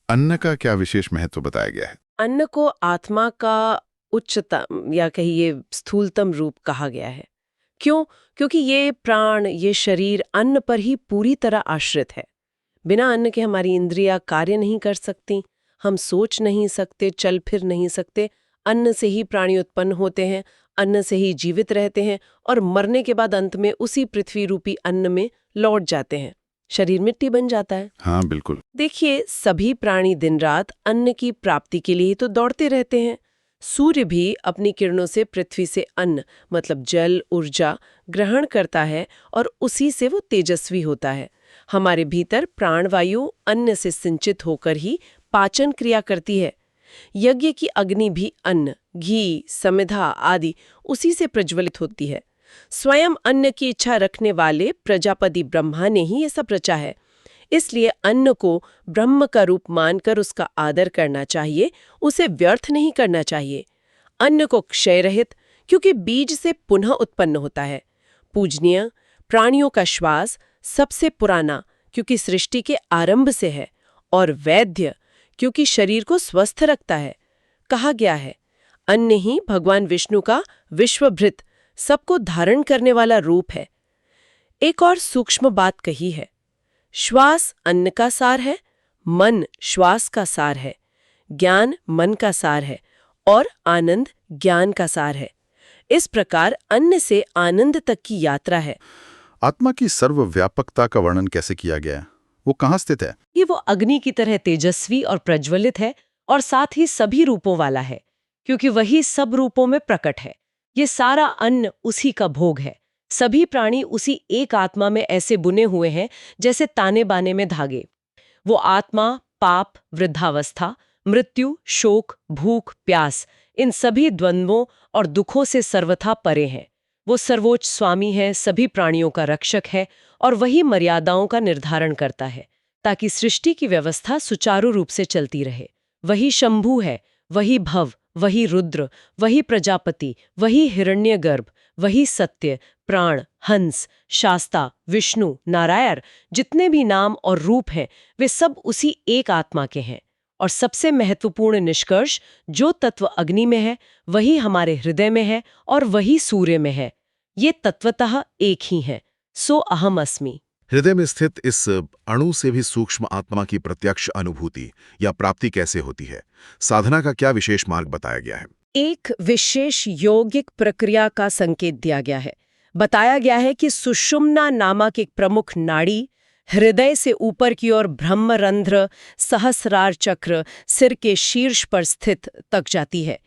अन्न का क्या विशेष महत्व बताया गया है? अन्न को आत्मा का उच्चतम या कहिए स्थूलतम रूप कहा गया है। क्यों? क्योंकि ये प्राण, ये शरीर अन्न पर ही पूरी तरह आश्रित है। बिना अन्न के हमारी इंद्रियां कार्य नहीं कर सकती, हम सोच नहीं सकते, चल फिर नहीं सकते। अन्न से ही प्राणी उत्पन्न होते हैं, अन्न से ही जीवित रहते हैं और मरने के बाद अंत में उसी पृथ्वी रूपी अन्न में लौट जाते हैं। शरीर मिट्टी बन जाता है। हाँ बिल्कुल। देखिए, सभी प्राणी दिन रात अन्न की प्राप्ति के लिए तो दौड़ते रहते हैं। सूर्य भी अपनी किरणों से पृथ्वी से अन्न मतलब जल, ऊर्जा ग्रहण करता है और उसी से वो तेजस्वी होता है। हमारे भीतर प्राणवायु अन्न से सिंचित होकर ही पाचन क्रिया करती है। यज्ञ की अग्नि भी अन्न, घी, समिधा आदि उसी से प्रज्वलित होती है। स्वयं अन्न की इच्छा रखने वाले प्रजापति ब्रह्मा ने ही ये सब रचा है। इसलिए अन्न को ब्रह्म का रूप मानकर उसका आदर करना चाहिए, उसे व्यर्थ नहीं करना चाहिए। अन्न को क्षय रहित, क्योंकि बीज से पुनः उत्पन्न होता है। पूजनीय, प्राणियों का श्वास सबसे पुराना, क्योंकि सृष्टि के आरंभ से है, और वैद्य, क्योंकि शरीर को स्वस्थ रखता है। कहा गया है, अन्न ही भगवान विष्णु का विश्वभृत, सबको धारण करने वाला रूप है। एक और सूक्ष्म बात कही है, श्वास अन्न का सार है, मन श्वास का सार है, ज्ञान मन का सार है और आनंद ज्ञान का सार है। इस प्रकार अन्न से आनंद तक की यात्रा है। आत्मा की सर्वव्यापकता का वर्णन कैसे किया गया है? वो कहाँ स्थित है? ये वो अग्नि की तरह तेजस्वी और प्रज्वलित है और साथ ही सभी रूपों वाला है, क्योंकि वही सब रूपों में प्रकट है। ये सारा अन्न उसी का भोग है। सभी प्राणी उसी एक आत्मा में ऐसे बुने हुए हैं जैसे ताने बाने में धागे। वो आत्मा पाप, वृद्धावस्था, मृत्यु, शोक, भूख, प्यास, इन सभी द्वंद्वों और दुखों से सर्वथा परे हैं। वो सर्वोच्च स्वामी है, सभी प्राणियों का रक्षक है और वही मर्यादाओं का निर्धारण करता है ताकि सृष्टि की व्यवस्था सुचारू रूप से चलती रहे। वही शंभु है, वही भव, वही रुद्र, वही प्रजापति, वही हिरण्यगर्भ, वही सत्य, प्राण, हंस, शास्ता, विष्णु, नारायण, जितने भी नाम और रूप हैं वे सब उसी एक आत्मा के हैं। और सबसे महत्वपूर्ण निष्कर्ष, जो तत्व अग्नि में है वही हमारे हृदय में है और वही सूर्य में है। ये तत्वतः एक ही है। सो अहम अस्मि। हृदय में स्थित इस अणु से भी सूक्ष्म आत्मा की प्रत्यक्ष अनुभूति या प्राप्ति कैसे होती है? साधना का क्या विशेष मार्ग बताया गया है? एक विशेष यौगिक प्रक्रिया का संकेत दिया गया है। बताया गया है कि सुषुम्ना नामक एक प्रमुख नाड़ी हृदय से ऊपर की ओर ब्रह्मरंध्र, सहस्रार चक्र, सिर के शीर्ष पर स्थित तक जाती है।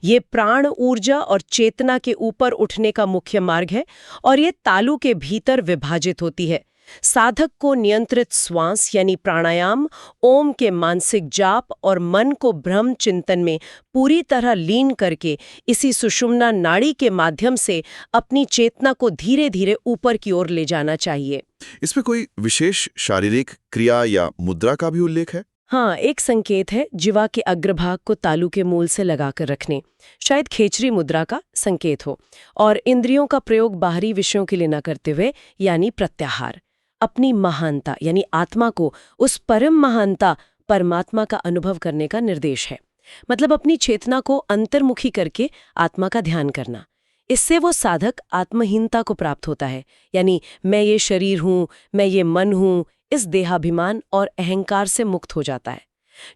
ये प्राण ऊर्जा और चेतना के ऊपर उठने का मुख्य मार्ग है और ये तालु के भीतर विभाजित होती है। साधक को नियंत्रित श्वास यानी प्राणायाम, ओम के मानसिक जाप और मन को ब्रह्म चिंतन में पूरी तरह लीन करके इसी सुषुम्ना नाड़ी के माध्यम से अपनी चेतना को धीरे धीरे ऊपर की ओर ले जाना चाहिए। इसमें कोई विशेष शारीरिक क्रिया या मुद्रा का भी उल्लेख है? हाँ, एक संकेत है जिह्वा के अग्रभाग को तालू के मूल से लगाकर रखने, शायद खेचरी मुद्रा का संकेत हो, और इंद्रियों का प्रयोग बाहरी विषयों के लिए न करते हुए यानी प्रत्याहार। अपनी महानता यानी आत्मा को उस परम महानता परमात्मा का अनुभव करने का निर्देश है। मतलब अपनी चेतना को अंतर्मुखी करके आत्मा का ध्यान करना। इससे वो साधक आत्महीनता को प्राप्त होता है, यानी मैं ये शरीर हूँ, मैं ये मन हूँ, इस देहाभिमान और अहंकार से मुक्त हो जाता है।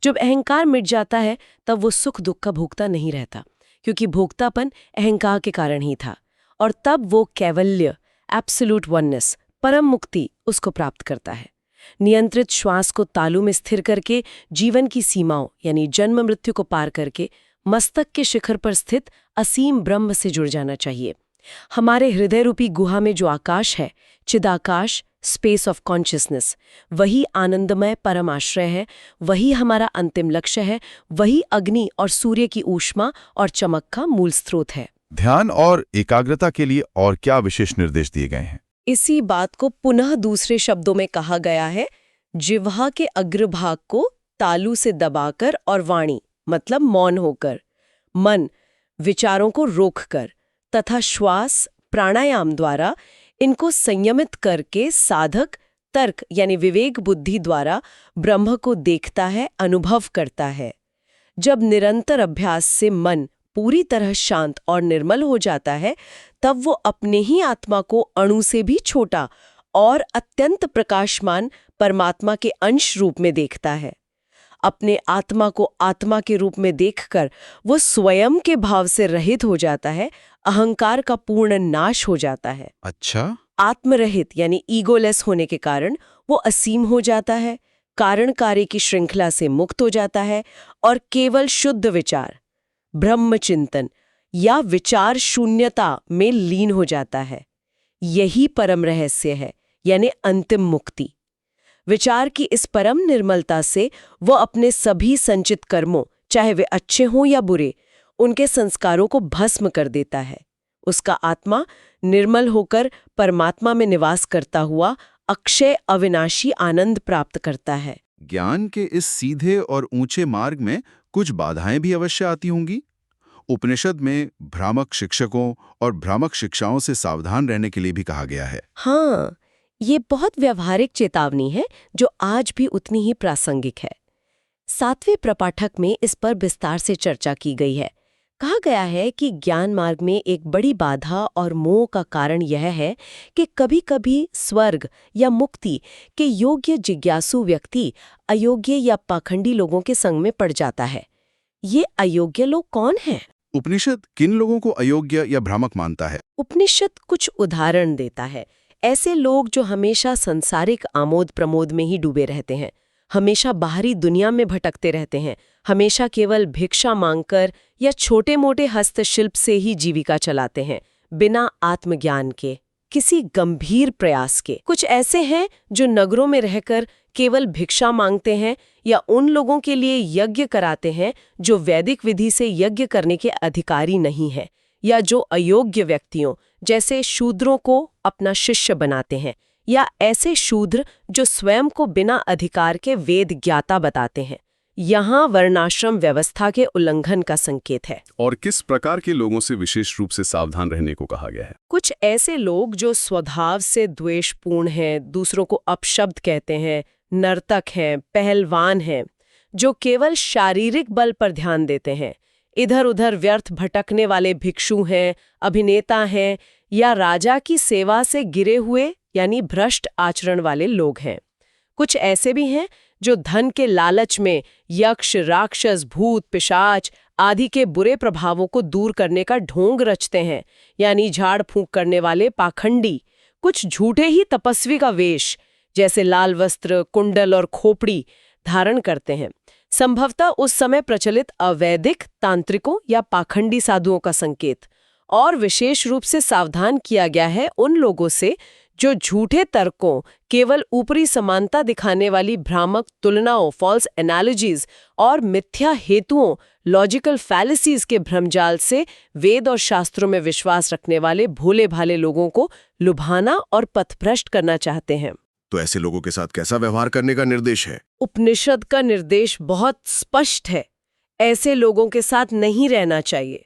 जब अहंकार मिट जाता है तब वो सुख दुख का भोक्ता नहीं रहता, क्योंकि भोक्तापन अहंकार के कारण ही था, और तब वो कैवल्य, एब्सोल्यूट वननेस, परम मुक्ति उसको प्राप्त करता है। नियंत्रित श्वास को तालू में स्थिर करके जीवन की सीमाओं यानी जन्म मृत्यु को पार करके मस्तक के शिखर पर स्थित असीम ब्रह्म से जुड़ जाना चाहिए। हमारे हृदय रूपी गुहा में जो आकाश है, चिदाकाश, स्पेस ऑफ कॉन्शियसनेस, वही आनंदमय परम आश्रय है, वही हमारा अंतिम लक्ष्य है, वही अग्नि और सूर्य की ऊष्मा और चमक का मूल स्रोत है। ध्यान और एकाग्रता के लिए और क्या विशेष निर्देश दिए गए हैं? इसी बात को पुनः दूसरे शब्दों में कहा गया है, जिह्वा के अग्रभाग को तालू से दबाकर और वाणी मतलब मौन होकर, मन विचारों को रोककर तथा श्वास प्राणायाम द्वारा इनको संयमित करके साधक तर्क यानी विवेक बुद्धि द्वारा ब्रह्म को देखता है, अनुभव करता है। जब निरंतर अभ्यास से मन पूरी तरह शांत और निर्मल हो जाता है, तब वो अपने ही आत्मा को अणु से भी छोटा और अत्यंत प्रकाशमान परमात्मा के अंश रूप में देखता है। अपने आत्मा को आत्मा के रूप में देखकर वो स्वयं के भाव से रहित हो जाता है, अहंकार का पूर्ण नाश हो जाता है। अच्छा, आत्मरहित यानी ईगोलेस होने के कारण वो असीम हो जाता है, कारण कार्य की श्रृंखला से मुक्त हो जाता है और केवल शुद्ध विचार, ब्रह्मचिंतन या विचार शून्यता में लीन हो जाता है। यही परम रहस्य है, यानी अंतिम मुक्ति। विचार की इस परम निर्मलता से वो अपने सभी संचित कर्मों, चाहे वे अच्छे हों या बुरे, उनके संस्कारों को भस्म कर देता है। उसका आत्मा निर्मल होकर परमात्मा में निवास करता हुआ अक्षय अविनाशी आनंद प्राप्त करता है। ज्ञान के इस सीधे और ऊंचे मार्ग में कुछ बाधाएं भी अवश्य आती होंगी। उपनिषद में भ्रामक शिक्षकों और भ्रामक शिक्षाओं से सावधान रहने के लिए भी कहा गया है। हाँ, ये बहुत व्यवहारिक चेतावनी है जो आज भी उतनी ही प्रासंगिक है। 7वें प्रपाठक में इस पर विस्तार से चर्चा की गई है। कहा गया है कि ज्ञान मार्ग में एक बड़ी बाधा और मोह का कारण यह है कि कभी-कभी स्वर्ग या मुक्ति के योग्य जिज्ञासु व्यक्ति अयोग्य या पाखंडी लोगों के संग में पड़ जाता है। ये अयोग्य लोग कौन हैं? उपनिषद किन लोगों को अयोग्य या भ्रामक मानता है? उपनिषद कुछ उदाहरण देता है। ऐसे लोग जो हमेशा सांसारिक आमोद प्रमोद में ही डूबे रहते हैं, हमेशा बाहरी दुनिया में भटकते रहते हैं, हमेशा केवल भिक्षा मांगकर या छोटे मोटे हस्तशिल्प से ही जीविका चलाते हैं, बिना आत्मज्ञान के, किसी गंभीर प्रयास के। कुछ ऐसे हैं जो नगरों में रहकर केवल भिक्षा मांगते हैं या उन लोगों के लिए यज्ञ कराते हैं जो वैदिक विधि से यज्ञ करने के अधिकारी नहीं हैं, या जो अयोग्य व्यक्तियों जैसे शूद्रों को अपना शिष्य बनाते हैं, या ऐसे शूद्र जो स्वयं को बिना अधिकार के वेद ज्ञाता बताते हैं। यहाँ वर्णाश्रम व्यवस्था के उल्लंघन का संकेत है। और किस प्रकार के लोगों से विशेष रूप से सावधान रहने को कहा गया है? कुछ ऐसे लोग जो स्वभाव से द्वेषपूर्ण हैं, दूसरों को अपशब्द कहते हैं, नर्तक हैं, पहलवान हैं, जो केवल शारीरिक बल पर ध्यान देते हैं, इधर उधर व्यर्थ भटकने वाले भिक्षु हैं, अभिनेता हैं, या राजा की सेवा से गिरे हुए यानी भ्रष्ट आचरण वाले लोग हैं। कुछ ऐसे भी हैं जो धन के लालच में यक्ष, राक्षस, भूत, पिशाच आदि के बुरे प्रभावों को दूर करने का ढोंग रचते हैं, यानी झाड़ फूंक करने वाले पाखंडी। कुछ झूठे ही तपस्वी का वेश, जैसे लाल वस्त्र, कुंडल और खोपड़ी धारण करते हैं, संभवतः उस समय प्रचलित अवैदिक तांत्रिकों या पाखंडी साधुओं का संकेत। और विशेष रूप से सावधान किया गया है उन लोगों से जो झूठे तर्कों, केवल ऊपरी समानता दिखाने वाली भ्रामक तुलनाओं, फॉल्स एनालॉजीज और मिथ्या हेतुओं, लॉजिकल फैलेसीज के भ्रमजाल से वेद और शास्त्रों में विश्वास रखने वाले भोले भाले लोगों को लुभाना और पथभ्रष्ट करना चाहते हैं। तो ऐसे लोगों के साथ कैसा व्यवहार करने का निर्देश है? उपनिषद का निर्देश बहुत स्पष्ट है। ऐसे लोगों के साथ नहीं रहना चाहिए,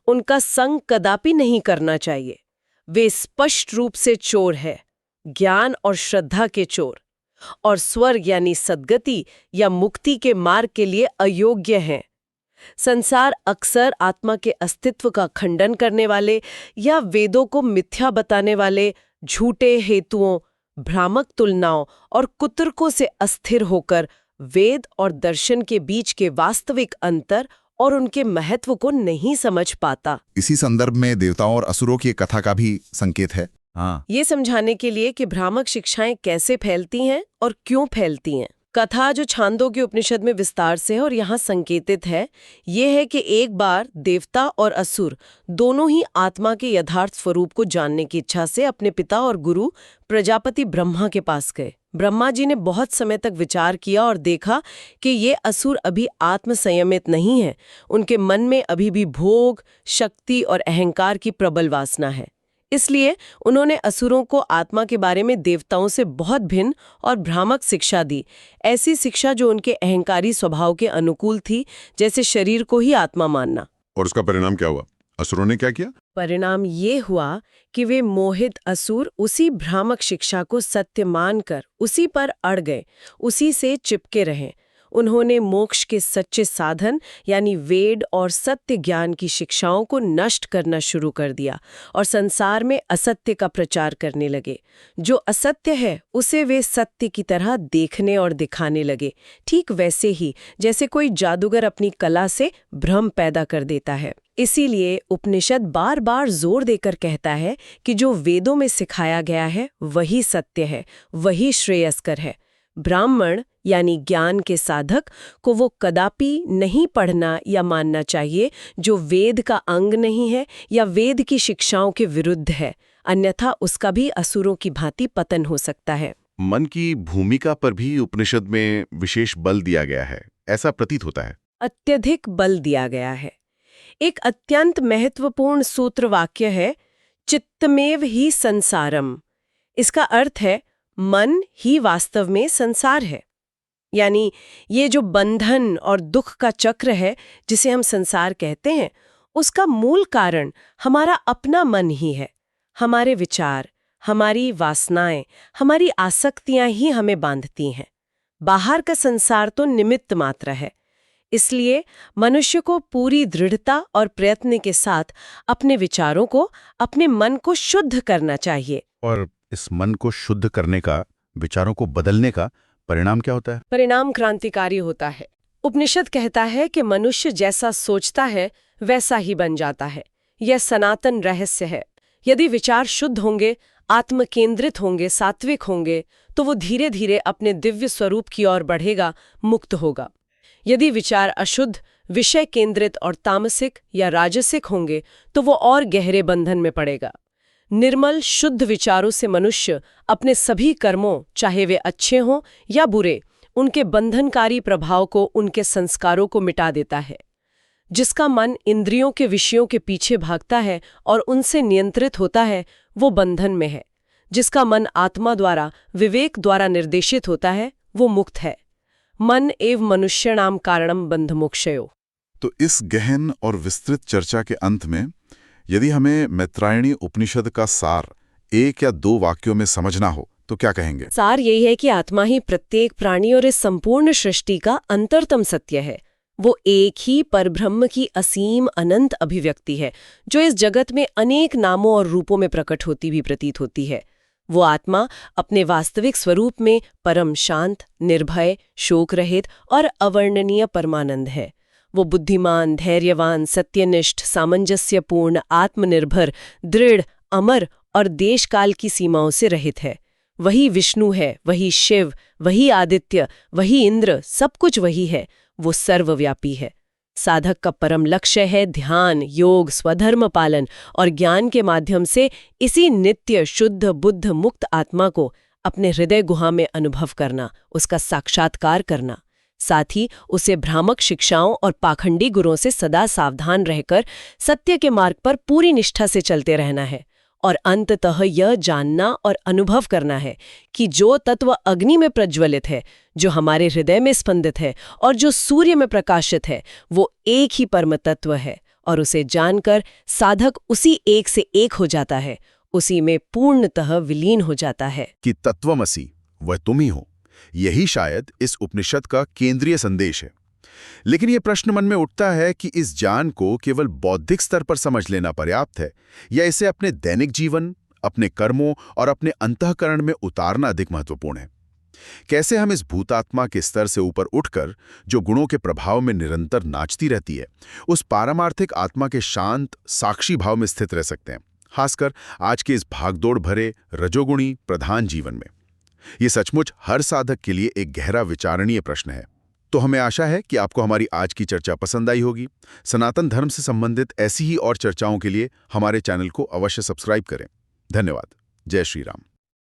उनका संग कदापि नहीं करना चाहिए। वे स्पष्ट रूप से चोर है, ज्ञान और श्रद्धा के चोर, और स्वर्ग यानी सद्गति या मुक्ति के मार्ग के लिए अयोग्य हैं। संसार अक्सर आत्मा के अस्तित्व का खंडन करने वाले या वेदों को मिथ्या बताने वाले झूठे हेतुओं, भ्रामक तुलनाओं और कुतर्कों से अस्थिर होकर वेद और दर्शन के बीच के वास्तविक अंतर और उनके महत्व को नहीं समझ पाता। इसी संदर्भ में देवताओं और असुरों की कथा का भी संकेत है। हाँ, ये समझाने के लिए कि भ्रामक शिक्षाएं कैसे फैलती हैं और क्यों फैलती हैं। कथा जो छांदोग्य उपनिषद में विस्तार से है और यहाँ संकेतित है, ये है कि एक बार देवता और असुर दोनों ही आत्मा के यथार्थ स्वरूप को जानने की इच्छा से अपने पिता और गुरु प्रजापति ब्रह्मा के पास गए। ब्रह्मा जी ने बहुत समय तक विचार किया और देखा कि ये असुर अभी आत्म संयमित नहीं है। उनके मन में अभी भी भोग, शक्ति और अहंकार की प्रबल वासना है। इसलिए उन्होंने असुरों को आत्मा के बारे में देवताओं से बहुत भिन्न और भ्रामक शिक्षा दी, ऐसी शिक्षा जो उनके अहंकारी स्वभाव के अनुकूल थी, जैसे शरीर को ही आत्मा मानना। और उसका परिणाम क्या हुआ? असुरों ने क्या किया? परिणाम ये हुआ कि वे मोहित असुर उसी भ्रामक शिक्षा को सत्य मानकर उसी पर अड़ गए, उसी से चिपके रहे। उन्होंने मोक्ष के सच्चे साधन यानी वेद और सत्य ज्ञान की शिक्षाओं को नष्ट करना शुरू कर दिया और संसार में असत्य का प्रचार करने लगे। जो असत्य है उसे वे सत्य की तरह देखने और दिखाने लगे, ठीक वैसे ही जैसे कोई जादूगर अपनी कला से भ्रम पैदा कर देता है। इसीलिए उपनिषद बार बार जोर देकर कहता है कि जो वेदों में सिखाया गया है वही सत्य है, वही श्रेयस्कर है। ब्राह्मण यानी ज्ञान के साधक को वो कदापि नहीं पढ़ना या मानना चाहिए जो वेद का अंग नहीं है या वेद की शिक्षाओं के विरुद्ध है, अन्यथा उसका भी असुरों की भांति पतन हो सकता है। मन की भूमिका पर भी उपनिषद में विशेष बल दिया गया है, ऐसा प्रतीत होता है। अत्यधिक बल दिया गया है। एक अत्यंत महत्वपूर्ण सूत्र वाक्य है, चित्तमेव ही संसारम। इसका अर्थ है मन ही वास्तव में संसार है। यानी ये जो बंधन और दुख का चक्र है जिसे हम संसार कहते हैं, उसका मूल कारण हमारा अपना मन ही है। हमारे विचार, हमारी वासनाएं, हमारी आसक्तियां ही हमें बांधती हैं। बाहर का संसार तो निमित्त मात्र है। इसलिए मनुष्य को पूरी दृढ़ता और प्रयत्न के साथ अपने विचारों को, अपने मन को शुद्ध करना चाहिए। और इस मन को शुद्ध करने का, विचारों को बदलने का परिणाम क्या होता है? परिणाम क्रांतिकारी होता है। उपनिषद कहता है कि मनुष्य जैसा सोचता है वैसा ही बन जाता है। यह सनातन रहस्य है। यदि विचार शुद्ध होंगे, आत्म केंद्रित होंगे, सात्विक होंगे, तो वो धीरे धीरे अपने दिव्य स्वरूप की ओर बढ़ेगा, मुक्त होगा। यदि विचार अशुद्ध, विषय केंद्रित और तामसिक या राजसिक होंगे, तो वो और गहरे बंधन में पड़ेगा। निर्मल शुद्ध विचारों से मनुष्य अपने सभी कर्मों, चाहे वे अच्छे हों या बुरे, उनके बंधनकारी प्रभाव को, उनके संस्कारों को मिटा देता है। जिसका मन इंद्रियों के विषयों के पीछे भागता है और उनसे नियंत्रित होता है, वो बंधन में है। जिसका मन आत्मा द्वारा, विवेक द्वारा निर्देशित होता है, वो मुक्त है। मन एव मनुष्याणाम कारणम बंध मोक्षयो। तो इस गहन और विस्तृत चर्चा के अंत में यदि हमें मैत्रायणी उपनिषद का सार एक या दो वाक्यों में समझना हो तो क्या कहेंगे? सार यही है कि आत्मा ही प्रत्येक प्राणी और इस संपूर्ण सृष्टि का अंतरतम सत्य है। वो एक ही परब्रह्म की असीम अनंत अभिव्यक्ति है, जो इस जगत में अनेक नामों और रूपों में प्रकट होती भी प्रतीत होती है। वो आत्मा अपने वास्तविक स्वरूप में परम शांत, निर्भय, शोक रहित और अवर्णनीय परमानंद है। वो बुद्धिमान, धैर्यवान, सत्यनिष्ठ, सामंजस्यपूर्ण, आत्मनिर्भर, दृढ़, अमर और देशकाल की सीमाओं से रहित है। वही विष्णु है, वही शिव, वही आदित्य, वही इंद्र, सब कुछ वही है। वो सर्वव्यापी है। साधक का परम लक्ष्य है ध्यान, योग, स्वधर्म पालन और ज्ञान के माध्यम से इसी नित्य शुद्ध बुद्ध मुक्त आत्मा को अपने हृदय गुहा में अनुभव करना, उसका साक्षात्कार करना। साथ ही उसे भ्रामक शिक्षाओं और पाखंडी गुरों से सदा सावधान रहकर सत्य के मार्ग पर पूरी निष्ठा से चलते रहना है और अंततः यह जानना और अनुभव करना है कि जो तत्व अग्नि में प्रज्वलित है, जो हमारे हृदय में स्पंदित है और जो सूर्य में प्रकाशित है, वो एक ही परम तत्व है और उसे जानकर साधक उसी एक से एक हो जाता है, उसी में पूर्णतः विलीन हो जाता है। कि तत्वमसि वह तुम ही हो, यही शायद इस उपनिषद का केंद्रीय संदेश है। लेकिन यह प्रश्न मन में उठता है कि इस ज्ञान को केवल बौद्धिक स्तर पर समझ लेना पर्याप्त है या इसे अपने दैनिक जीवन, अपने कर्मों और अपने अंतःकरण में उतारना अधिक महत्वपूर्ण है। कैसे हम इस भूतात्मा के स्तर से ऊपर उठकर, जो गुणों के प्रभाव में निरंतर नाचती रहती है, उस पारमार्थिक आत्मा के शांत साक्षी भाव में स्थित रह सकते हैं, खासकर आज के इस भागदौड़ भरे रजोगुणी प्रधान जीवन में। ये सचमुच हर साधक के लिए एक गहरा विचारणीय प्रश्न है। तो हमें आशा है कि आपको हमारी आज की चर्चा पसंद आई होगी। सनातन धर्म से संबंधित ऐसी ही और चर्चाओं के लिए हमारे चैनल को अवश्य सब्सक्राइब करें। धन्यवाद। जय श्री राम।